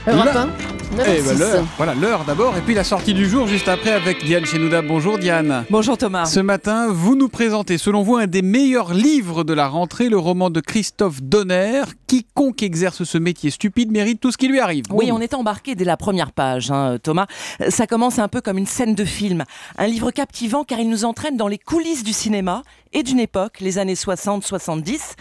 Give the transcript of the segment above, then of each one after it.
Europe 1, Eh ben 9h06. l'heure, voilà l'heure d'abord, et puis la sortie du jour juste après avec Diane Chenouda. Bonjour Diane. Bonjour Thomas. Ce matin, vous nous présentez selon vous un des meilleurs livres de la rentrée, le roman de Christophe Donner. Quiconque exerce ce métier stupide mérite tout ce qui lui arrive. Oui, Boum. on est embarqué dès la première page, Thomas. Ça commence un peu comme une scène de film. Un livre captivant car il nous entraîne dans les coulisses du cinéma et d'une époque, les années 60-70.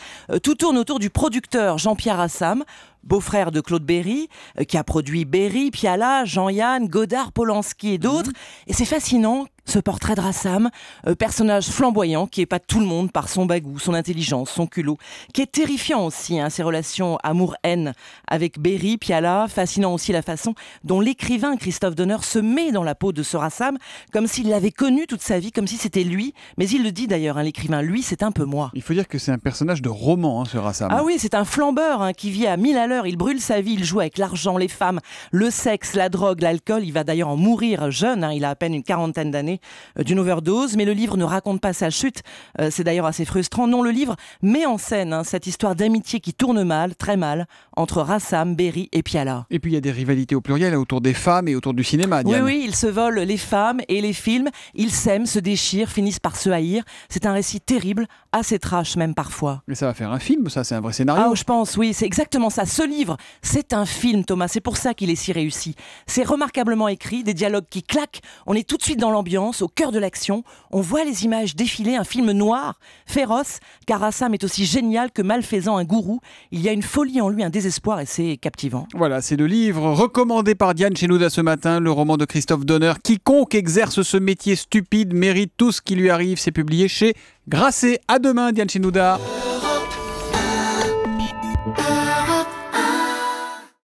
Tout tourne autour du producteur Jean-Pierre Assam, beau-frère de Claude Berry, qui a produit Berry, Piala, Jean-Yann, Godard, Polanski et d'autres. Et c'est fascinant, ce portrait de Rassam, personnage flamboyant qui épate tout le monde par son bagou, son intelligence, son culot, qui est terrifiant aussi, ses relations amour-haine avec Berry, Piala, fascinant aussi la façon dont l'écrivain Christophe Donner se met dans la peau de ce Rassam, comme s'il l'avait connu toute sa vie, comme si c'était lui. Mais il le dit d'ailleurs, l'écrivain, lui c'est un peu moi. Il faut dire que c'est un personnage de roman, ce Rassam. Ah oui, c'est un flambeur qui vit à 1000 à l'heure. Il brûle sa vie, il joue avec l'argent, les femmes, le sexe, la drogue, l'alcool. Il va d'ailleurs en mourir jeune, il a à peine une quarantaine d'années d'une overdose. Mais le livre ne raconte pas sa chute. C'est d'ailleurs assez frustrant. Non, le livre met en scène cette histoire d'amitié qui tourne mal, très mal, entre Rassam, Berry et Piala. Et puis il y a des rivalités au pluriel autour des femmes et autour du cinéma, Oui, Diane. oui, ils se volent les femmes et les films. Ils s'aiment, se déchirent, finissent par se haïr. C'est un récit terrible, assez trash même parfois. Mais ça va faire un film, ça, c'est un vrai scénario. Ah, je pense, oui, c'est exactement ça. Ce livre, c'est un film, Thomas. C'est pour ça qu'il est si réussi. C'est remarquablement écrit, des dialogues qui claquent. On est tout de suite dans l'ambiance, au cœur de l'action. On voit les images défiler, un film noir, féroce, car Assam est aussi génial que malfaisant, un gourou. Il y a une folie en lui, un désespoir, et c'est captivant. Voilà, c'est le livre recommandé par Diane Chenouda ce matin, le roman de Christophe Donner. Quiconque exerce ce métier stupide mérite tout ce qui lui arrive. C'est publié chez Grasset. À demain, Diane Chenouda.